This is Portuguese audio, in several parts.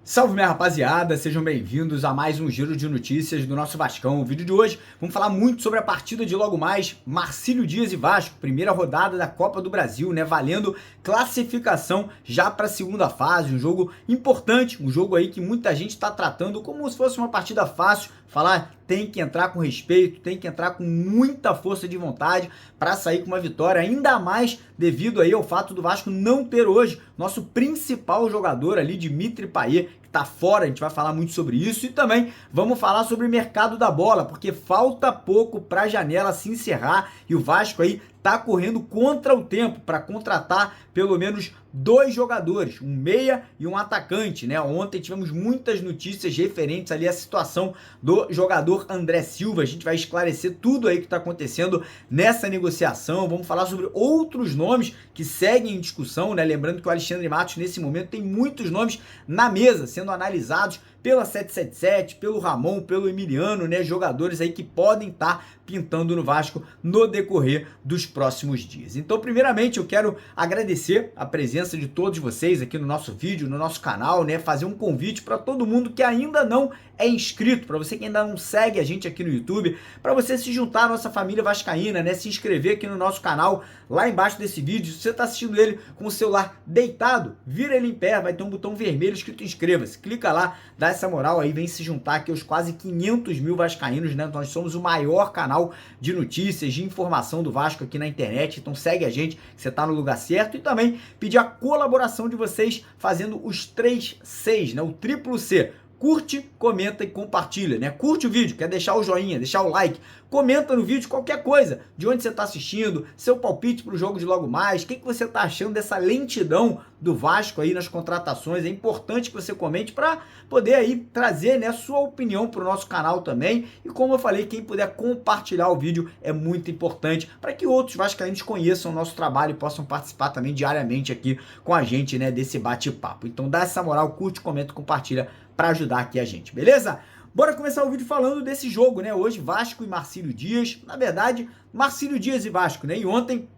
Salve, minha rapaziada, sejam bem-vindos a mais um giro de notícias do nosso Vascão. O vídeo de hoje vamos falar muito sobre a partida de logo mais Marcílio Dias e Vasco, primeira rodada da Copa do Brasil, né, valendo classificação já para a segunda fase, um jogo importante, um jogo aí que muita gente está tratando como se fosse uma partida fácil. Falar tem que entrar com respeito, tem que entrar com muita força de vontade para sair com uma vitória, ainda mais devido aí ao fato do Vasco não ter hoje nosso principal jogador ali, Dimitri Payet, que tá fora. A gente vai falar muito sobre isso e também vamos falar sobre o mercado da bola, porque falta pouco para a janela se encerrar e o Vasco aí tá correndo contra o tempo para contratar pelo menos 2 jogadores, um meia e um atacante, né? Ontem tivemos muitas notícias referentes ali à situação do jogador André Silva. A gente vai esclarecer tudo aí que está acontecendo nessa negociação. Vamos falar sobre outros nomes que seguem em discussão, né? Lembrando que o Alexandre Matos nesse momento tem muitos nomes na mesa sendo analisados pela 777, pelo Ramon, pelo Emiliano, né? Jogadores aí que podem estar pintando no Vasco no decorrer dos próximos dias. Então, primeiramente, eu quero agradecer a presença de todos vocês aqui no nosso vídeo, no nosso canal, né? Fazer um convite para todo mundo que ainda não é inscrito, para você que ainda não segue a gente aqui no YouTube, para você se juntar à nossa família vascaína, né? Se inscrever aqui no nosso canal, lá embaixo desse vídeo. Se você está assistindo ele com o celular deitado, vira ele em pé, vai ter um botão vermelho escrito inscreva-se. Clica lá, dá essa moral aí, vem se juntar aqui aos quase 500 mil vascaínos, né? Nós somos o maior canal de notícias, de informação do Vasco aqui na internet, então segue a gente, que você tá no lugar certo. E também pedir a colaboração de vocês fazendo os 3 Cs, né? O triplo C. Curte, comenta e compartilha, né? Curte o vídeo, quer deixar o joinha, deixar o like, comenta no vídeo qualquer coisa, de onde você está assistindo, seu palpite para o jogo de logo mais, o que você está achando dessa lentidão do Vasco aí nas contratações. É importante que você comente para poder aí trazer, né, sua opinião para o nosso canal também. E como eu falei, quem puder compartilhar o vídeo é muito importante para que outros vascaínos conheçam o nosso trabalho e possam participar também diariamente aqui com a gente, né, desse bate-papo. Então dá essa moral, curte, comenta, compartilha para ajudar aqui a gente, beleza? Bora começar o vídeo falando desse jogo, né? Hoje Vasco e Marcílio Dias, na verdade, Marcílio Dias e Vasco, né? E ontem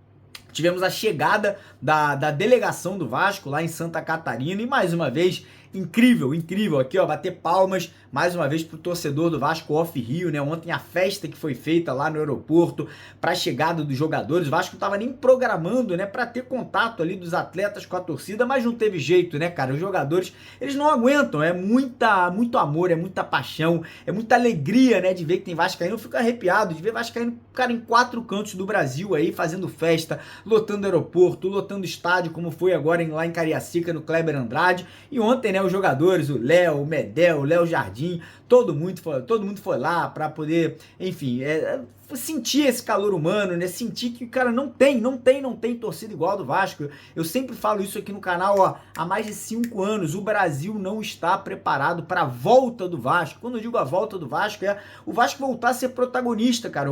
tivemos a chegada da delegação do Vasco lá em Santa Catarina e mais uma vez, incrível, incrível aqui, ó, bater palmas mais uma vez pro torcedor do Vasco Off Rio, né? Ontem a festa que foi feita lá no aeroporto para a chegada dos jogadores. O Vasco não tava nem programando, né, para ter contato ali dos atletas com a torcida, mas não teve jeito, né, cara? Os jogadores, eles não aguentam, é muito amor, é muita paixão, é muita alegria, né, de ver que tem vascaíno. Eu fico arrepiado de ver vascaíno, cara, em 4 cantos do Brasil aí fazendo festa, lotando aeroporto, lotando estádio, como foi agora lá em Cariacica, no Kleber Andrade. E ontem, né, os jogadores, o Léo, o Medel, o Léo Jardim, todo mundo foi lá para poder, enfim, sentir esse calor humano, né? Sentir que, cara, não tem torcida igual a do Vasco. Eu sempre falo isso aqui no canal, ó, há mais de 5 anos. O Brasil não está preparado para a volta do Vasco. Quando eu digo a volta do Vasco, é o Vasco voltar a ser protagonista, cara.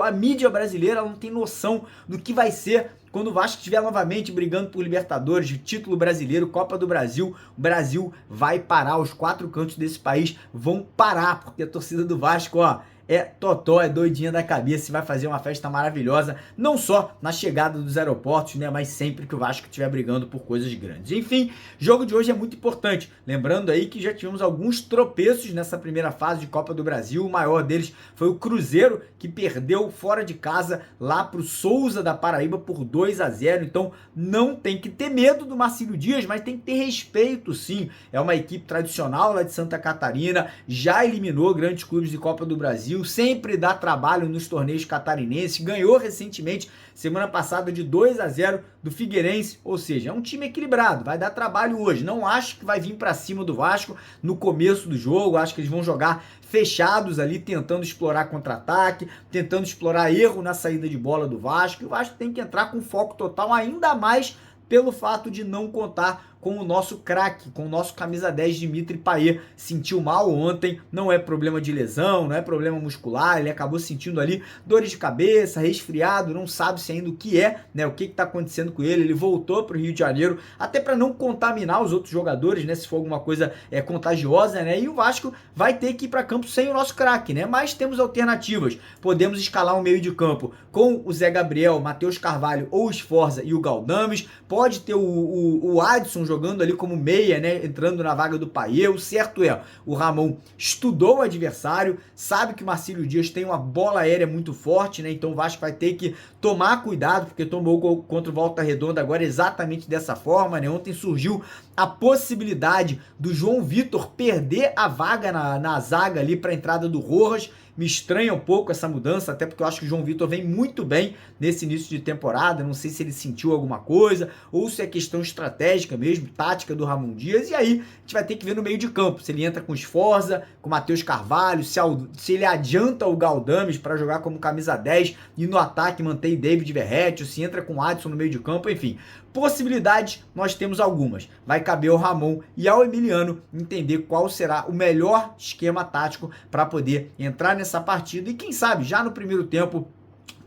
A mídia brasileira ela não tem noção do que vai ser quando o Vasco estiver novamente brigando por Libertadores, título brasileiro, Copa do Brasil. O Brasil vai parar, os 4 cantos desse país vão parar, porque a torcida do Vasco, ó, é totó, é doidinha da cabeça e vai fazer uma festa maravilhosa, não só na chegada dos aeroportos, né, mas sempre que o Vasco estiver brigando por coisas grandes. Enfim, jogo de hoje é muito importante, lembrando aí que já tivemos alguns tropeços nessa primeira fase de Copa do Brasil. O maior deles foi o Cruzeiro, que perdeu fora de casa lá pro Souza da Paraíba por 2-0, então não tem que ter medo do Marcílio Dias, mas tem que ter respeito sim. É uma equipe tradicional lá de Santa Catarina, já eliminou grandes clubes de Copa do Brasil, sempre dá trabalho nos torneios catarinenses, ganhou recentemente, semana passada, de 2-0 do Figueirense, ou seja, é um time equilibrado, vai dar trabalho hoje. Não acho que vai vir para cima do Vasco no começo do jogo, acho que eles vão jogar fechados ali, tentando explorar contra-ataque, tentando explorar erro na saída de bola do Vasco, e o Vasco tem que entrar com foco total, ainda mais pelo fato de não contar com o nosso craque, com o nosso camisa 10 Dimitri Payet. Sentiu mal ontem, não é problema de lesão, não é problema muscular, ele acabou sentindo ali dores de cabeça, resfriado, não sabe se ainda o que é, né, o que está acontecendo com ele. Ele voltou para o Rio de Janeiro, até para não contaminar os outros jogadores, né, se for alguma coisa contagiosa, né, e o Vasco vai ter que ir para campo sem o nosso craque, né, mas temos alternativas. Podemos escalar um meio de campo com o Zé Gabriel, Matheus Carvalho ou o Sforza e o Galdames. Pode ter o Adson jogando ali como meia, né, entrando na vaga do Payet. O certo é, o Ramon estudou o adversário, sabe que o Marcílio Dias tem uma bola aérea muito forte, né, então o Vasco vai ter que tomar cuidado, porque tomou o gol contra o Volta Redonda agora exatamente dessa forma, né. Ontem surgiu a possibilidade do João Vitor perder a vaga na zaga ali para a entrada do Rojas. Me estranha um pouco essa mudança, até porque eu acho que o João Vitor vem muito bem nesse início de temporada. Não sei se ele sentiu alguma coisa ou se é questão estratégica mesmo, tática do Ramon Dias. E aí a gente vai ter que ver no meio de campo se ele entra com Sforza, com Matheus Carvalho, se ele adianta o Galdames para jogar como camisa 10 e no ataque mantém David Verratti, se entra com Adson no meio de campo, enfim. Possibilidades nós temos algumas. Vai caber ao Ramon e ao Emiliano entender qual será o melhor esquema tático para poder entrar nessa partida e quem sabe já no primeiro tempo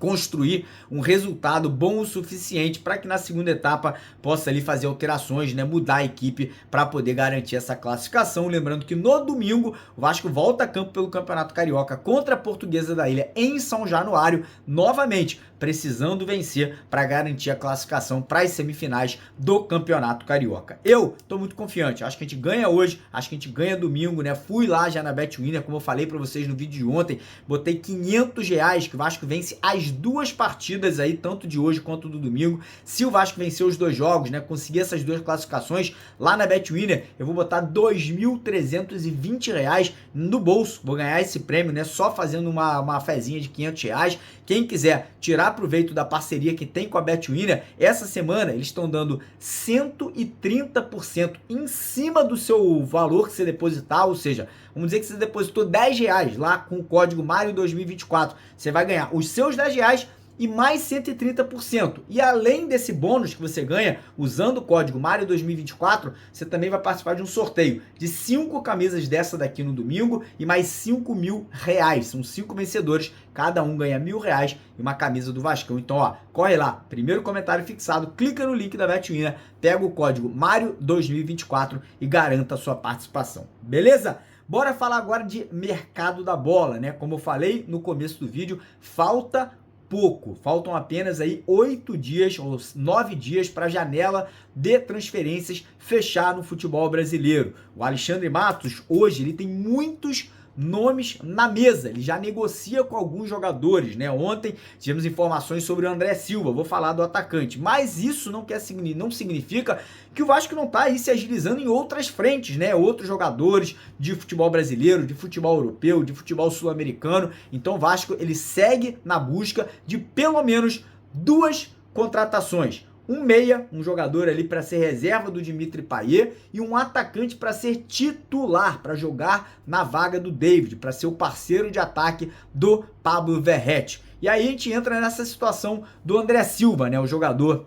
construir um resultado bom o suficiente para que na segunda etapa possa ali fazer alterações, né, mudar a equipe para poder garantir essa classificação. Lembrando que no domingo o Vasco volta a campo pelo Campeonato Carioca contra a Portuguesa da Ilha em São Januário, novamente precisando vencer para garantir a classificação para as semifinais do Campeonato Carioca. Eu tô muito confiante, acho que a gente ganha hoje, acho que a gente ganha domingo, né? Fui lá já na BetWinner, como eu falei para vocês no vídeo de ontem, botei R$500 que o Vasco vence as duas partidas aí, tanto de hoje quanto do domingo. Se o Vasco vencer os dois jogos, né, conseguir essas duas classificações lá na BetWinner, eu vou botar R$2.320 no bolso, vou ganhar esse prêmio, né, só fazendo uma fezinha de R$500. Quem quiser tirar proveito da parceria que tem com a BetWinner, essa semana eles estão dando 130% em cima do seu valor que você depositar, ou seja, vamos dizer que você depositou R$10 lá com o código Mário 2024, você vai ganhar os seus R$10 e mais 130%. E além desse bônus que você ganha usando o código Mário 2024, você também vai participar de um sorteio de 5 camisas dessa daqui no domingo e mais R$5.000. São 5 vencedores, cada um ganha R$1.000 e uma camisa do Vascão. Então, ó, corre lá, primeiro comentário fixado, clica no link da BetWinner, pega o código Mário 2024 e garanta a sua participação. Beleza? Bora falar agora de mercado da bola, né? Como eu falei no começo do vídeo, faltam apenas aí 8 dias ou 9 dias para a janela de transferências fechar no futebol brasileiro. O Alexandre Matos, hoje, ele tem muitos nomes na mesa, ele já negocia com alguns jogadores, né? Ontem tivemos informações sobre o André Silva, vou falar do atacante, mas isso não significa que o Vasco não está aí se agilizando em outras frentes, né? Outros jogadores de futebol brasileiro, de futebol europeu, de futebol sul-americano. Então o Vasco, ele segue na busca de pelo menos 2 contratações. Um meia, um jogador ali para ser reserva do Dimitri Payet e um atacante para ser titular, para jogar na vaga do David, para ser o parceiro de ataque do Pablo Verratti. E aí a gente entra nessa situação do André Silva, né, o jogador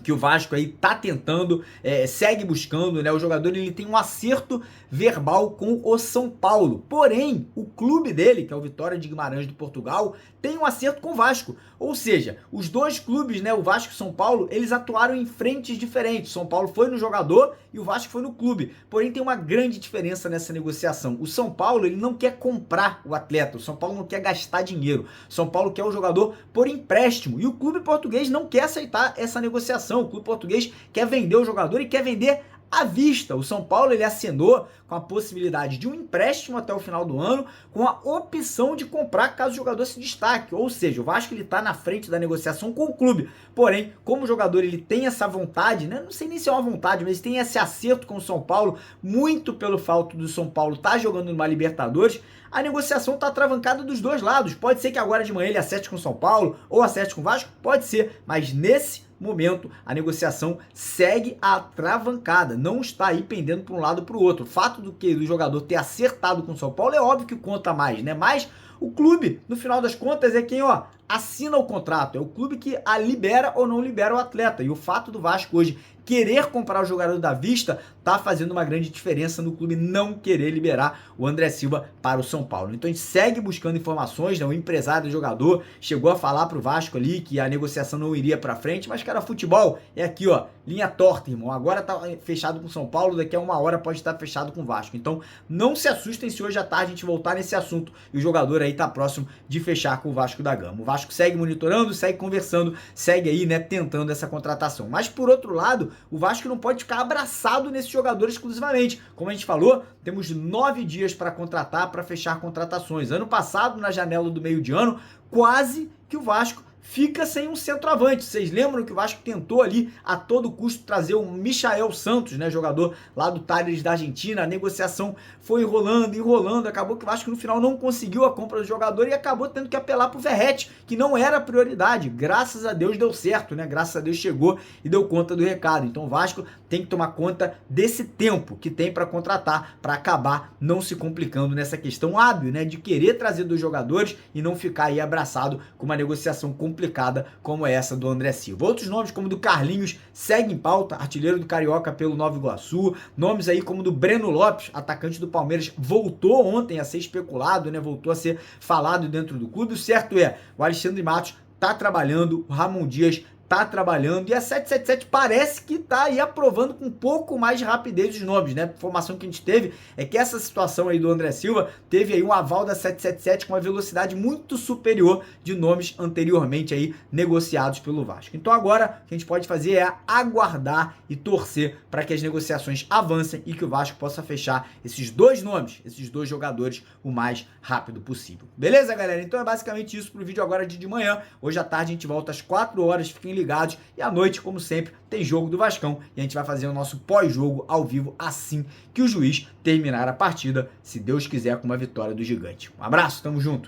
que o Vasco aí tá tentando, segue buscando, né? O jogador, ele tem um acerto verbal com o São Paulo. Porém, o clube dele, que é o Vitória de Guimarães de Portugal, tem um acerto com o Vasco. Ou seja, os dois clubes, né, o Vasco e o São Paulo, eles atuaram em frentes diferentes. São Paulo foi no jogador e o Vasco foi no clube. Porém, tem uma grande diferença nessa negociação. O São Paulo, ele não quer comprar o atleta. O São Paulo não quer gastar dinheiro. O São Paulo quer o jogador por empréstimo. E o clube português não quer aceitar essa negociação. O clube português quer vender o jogador e quer vender à vista. O São Paulo, ele assinou com a possibilidade de um empréstimo até o final do ano, com a opção de comprar caso o jogador se destaque. Ou seja, o Vasco, ele está na frente da negociação com o clube. Porém, como o jogador, ele tem essa vontade, né? Não sei nem se é uma vontade, mas tem esse acerto com o São Paulo, muito pelo fato do São Paulo estar jogando numa Libertadores, a negociação está atravancada dos dois lados. Pode ser que agora de manhã ele acerte com o São Paulo ou acerte com o Vasco, pode ser, mas nesse momento a negociação segue atravancada, não está aí pendendo para um lado ou para o outro. O fato do jogador ter acertado com o São Paulo é óbvio que conta mais, né? Mas O clube, no final das contas, é quem, assina o contrato. É o clube que a libera ou não libera o atleta. E o fato do Vasco hoje querer comprar o jogador da vista tá fazendo uma grande diferença no clube não querer liberar o André Silva para o São Paulo. Então a gente segue buscando informações, né? O empresário do jogador chegou a falar pro Vasco ali que a negociação não iria para frente, mas cara, futebol é aqui, linha torta, irmão. Agora tá fechado com o São Paulo, daqui a uma hora pode estar fechado com o Vasco. Então não se assustem se hoje à tarde a gente voltar nesse assunto e o jogador aí tá próximo de fechar com o Vasco da Gama. O Vasco segue monitorando, segue conversando, segue aí, né, tentando essa contratação. Mas por outro lado, o Vasco não pode ficar abraçado nesse jogador exclusivamente. Como a gente falou, temos 9 dias para contratar, para fechar contratações. Ano passado, na janela do meio de ano, quase que o Vasco fica sem um centroavante. Vocês lembram que o Vasco tentou ali a todo custo trazer o Michael Santos, né, jogador lá do Talleres da Argentina. A negociação foi enrolando, acabou que o Vasco no final não conseguiu a compra do jogador e acabou tendo que apelar pro Verratti, que não era prioridade. Graças a Deus deu certo, né? Graças a Deus chegou e deu conta do recado. Então o Vasco tem que tomar conta desse tempo que tem para contratar, para acabar não se complicando nessa questão hábil, né, de querer trazer dos jogadores e não ficar aí abraçado com uma negociação complicada como essa do André Silva. Outros nomes como do Carlinhos seguem em pauta, artilheiro do Carioca pelo Nova Iguaçu, nomes aí como do Breno Lopes, atacante do Palmeiras, voltou ontem a ser especulado, né, voltou a ser falado dentro do clube. O certo é, o Alexandre Matos tá trabalhando, o Ramon Dias tá trabalhando e a 777 parece que tá aí aprovando com um pouco mais de rapidez os nomes, né? A informação que a gente teve é que essa situação aí do André Silva teve aí um aval da 777 com uma velocidade muito superior de nomes anteriormente aí negociados pelo Vasco. Então agora o que a gente pode fazer é aguardar e torcer para que as negociações avancem e que o Vasco possa fechar esses dois nomes, esses dois jogadores o mais rápido possível. Beleza, galera? Então é basicamente isso pro vídeo agora de manhã. Hoje à tarde a gente volta às 4 horas, fiquem ligados. E à noite, como sempre, tem jogo do Vascão e a gente vai fazer o nosso pós-jogo ao vivo assim que o juiz terminar a partida, se Deus quiser, com uma vitória do Gigante. Um abraço, tamo junto!